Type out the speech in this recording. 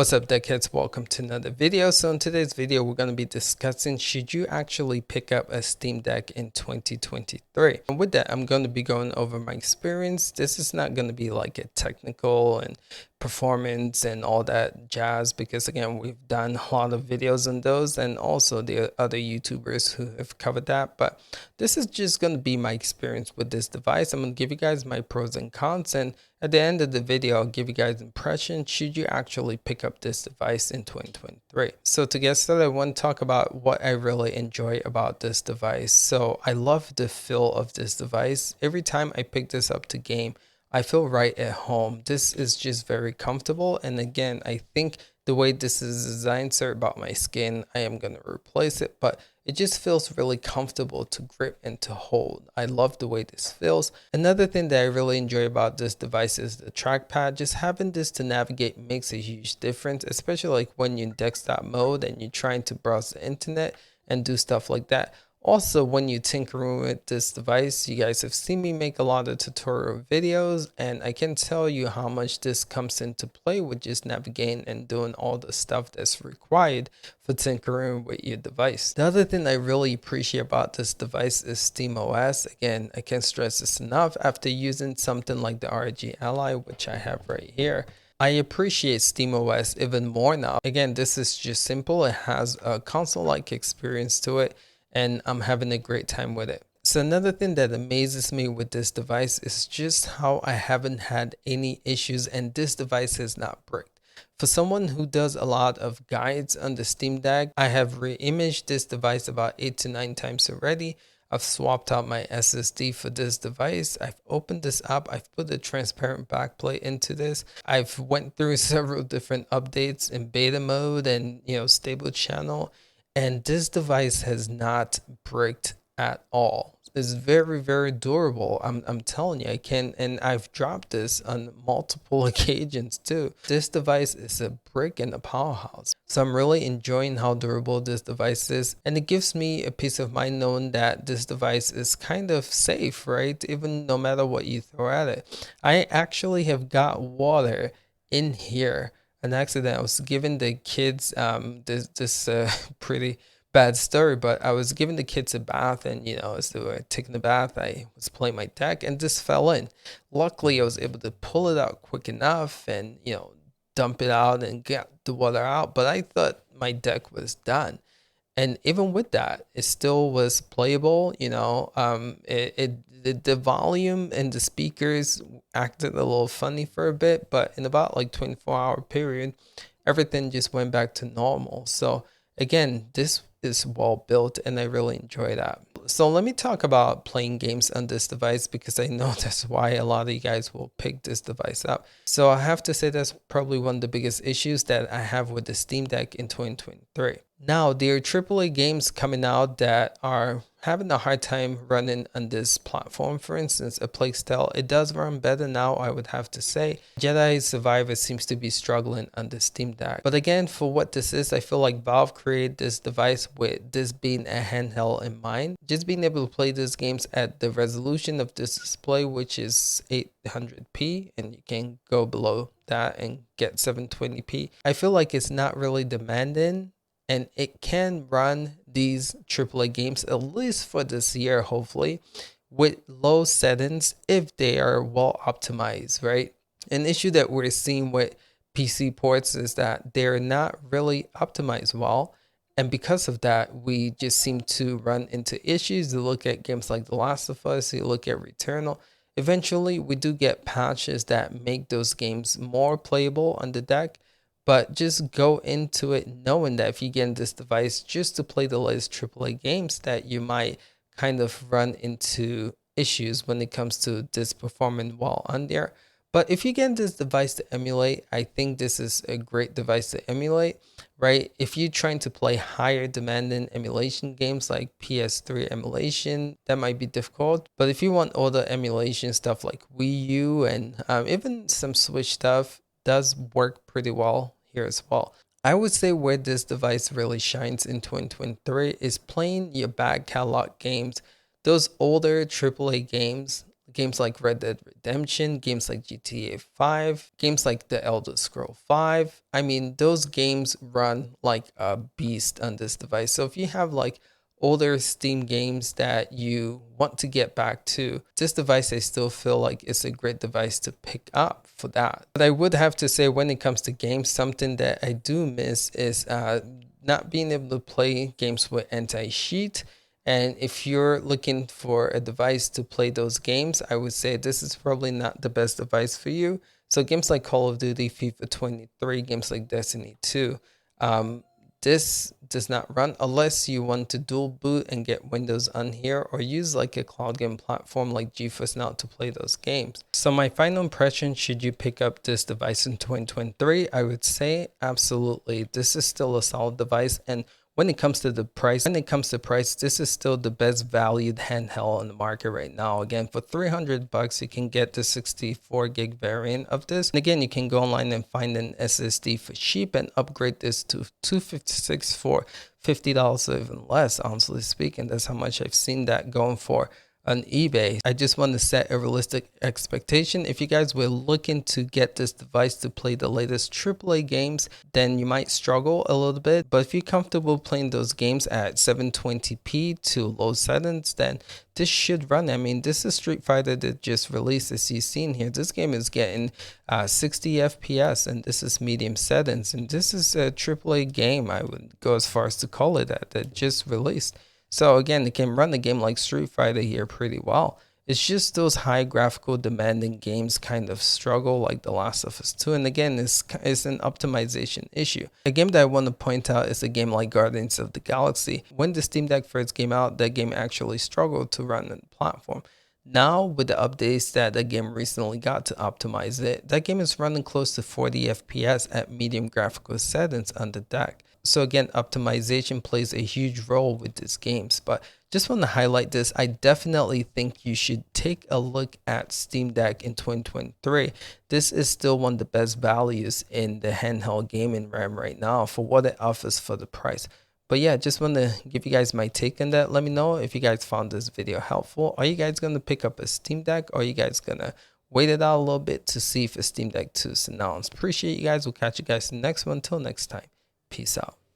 What's up, DeckHeads? Welcome to another video. So in today's video, we're going to be discussing should you actually pick up a Steam Deck in 2023. And with that, I'm going to be going over my experience. This is not going to be like a technical and performance and all that jazz, because again, we've done a lot of videos on those and also the other YouTubers who have covered that. But this is just going to be my experience with this device. I'm going to give you guys my pros and cons, and at the end of the video, I'll give you guys impression should you actually pick up this device in 2023. So to get started, I want to talk about what I really enjoy about this device. So I love the feel of this device. Every time I pick this up to game, I feel right at home. This is just very comfortable. And again, I think the way this is designed, sorry about my skin, I am going to replace it, but it just feels really comfortable to grip and to hold. I love the way this feels. Another thing that I really enjoy about this device is the trackpad. Just having this to navigate makes a huge difference, especially like when you're in desktop mode and you're trying to browse the internet and do stuff like that. Also, when you tinkering with this device, you guys have seen me make a lot of tutorial videos, and I can tell you how much this comes into play with just navigating and doing all the stuff that's required for tinkering with your device. The other thing I really appreciate about this device is SteamOS. Again, I can't stress this enough. After using something like the ROG Ally, which I have right here, I appreciate SteamOS even more now. Again, this is just simple. It has a console-like experience to it, and I'm having a great time with it. So another thing that amazes me with this device is just how I haven't had any issues and this device has not bricked. For someone who does a lot of guides on the Steam Deck, I have re-imaged this device about 8 to 9 times already. I've swapped out my SSD for this device. I've opened this up. I've put a transparent backplate into this. I've went through several different updates in beta mode and stable channel. And this device has not bricked at all. It's very, very durable. I'm telling you, I can, and I've dropped this on multiple occasions too. This device is a brick and a powerhouse. So I'm really enjoying how durable this device is. And it gives me a peace of mind knowing that this device is kind of safe, right? Even no matter what you throw at it. I actually have got water in here. An accident. I was giving the kids this pretty bad story, but I was giving the kids a bath, and as they were taking the bath, I was playing my deck and this fell in. Luckily, I was able to pull it out quick enough and dump it out and get the water out, but I thought my deck was done. And even with that, it still was playable. The volume and the speakers acted a little funny for a bit, but in about like 24-hour period, everything just went back to normal. So again, this is well built and I really enjoy that. So let me talk about playing games on this device, because I know that's why a lot of you guys will pick this device up. So I have to say that's probably one of the biggest issues that I have with the Steam Deck in 2023. Now, there are AAA games coming out that are having a hard time running on this platform. For instance, A Plague Tale, it does run better now, I would have to say. Jedi Survivor seems to be struggling on the Steam Deck. But again, for what this is, I feel like Valve created this device with this being a handheld in mind. Just being able to play these games at the resolution of this display, which is 800p, and you can go below that and get 720p. I feel like it's not really demanding, and it can run these AAA games, at least for this year, hopefully, with low settings if they are well optimized, right? An issue that we're seeing with PC ports is that they're not really optimized well. And because of that, we just seem to run into issues. You look at games like The Last of Us, you look at Returnal. Eventually, we do get patches that make those games more playable on the deck. But just go into it knowing that if you get in this device just to play the latest AAA games, that you might kind of run into issues when it comes to this performing well on there. But if you get this device to emulate, I think this is a great device to emulate, right? If you're trying to play higher demanding emulation games like PS3 emulation, that might be difficult. But if you want all the emulation stuff like Wii U and even some Switch stuff, does work pretty well here as well. I would say where this device really shines in 2023 is playing your back catalog games, those older AAA games, games like Red Dead Redemption, games like GTA 5, games like The Elder Scroll 5. I mean, those games run like a beast on this device. So if you have like older Steam games that you want to get back to, this device I still feel like it's a great device to pick up for that. But I would have to say, when it comes to games, something that I do miss is not being able to play games with anti-cheat. And if you're looking for a device to play those games, I would say this is probably not the best device for you. So games like Call of Duty, FIFA 23, games like Destiny 2, this does not run unless you want to dual boot and get Windows on here, or use like a cloud game platform like GeForce Now to play those games. So my final impression, should you pick up this device in 2023? I would say absolutely. This is still a solid device, and when it comes to price, this is still the best valued handheld on the market right now. Again, for $300, you can get the 64 gig variant of this. And again, you can go online and find an SSD for cheap and upgrade this to 256 for $50 or even less. Honestly speaking, that's how much I've seen that going for on eBay. I just want to set a realistic expectation. If you guys were looking to get this device to play the latest AAA games, then you might struggle a little bit. But if you're comfortable playing those games at 720p to low settings, then this should run. I mean, this is Street Fighter that just released, as you've seen here. This game is getting 60 FPS, and this is medium settings. And this is a AAA game, I would go as far as to call it that just released. So again, it can run a game like Street Fighter here pretty well. It's just those high graphical demanding games kind of struggle, like The Last of Us 2. And again, it's an optimization issue. A game that I want to point out is a game like Guardians of the Galaxy. When the Steam Deck first came out, that game actually struggled to run on the platform. Now, with the updates that the game recently got to optimize it, that game is running close to 40 FPS at medium graphical settings on the deck. So again, optimization plays a huge role with these games. But just want to highlight this. I definitely think you should take a look at Steam Deck in 2023. This is still one of the best values in the handheld gaming realm right now for what it offers for the price. But yeah, just want to give you guys my take on that. Let me know if you guys found this video helpful. Are you guys going to pick up a Steam Deck, or are you guys going to wait it out a little bit to see if a Steam Deck 2 is announced? Appreciate you guys. We'll catch you guys in the next one. Until next time. Peace out.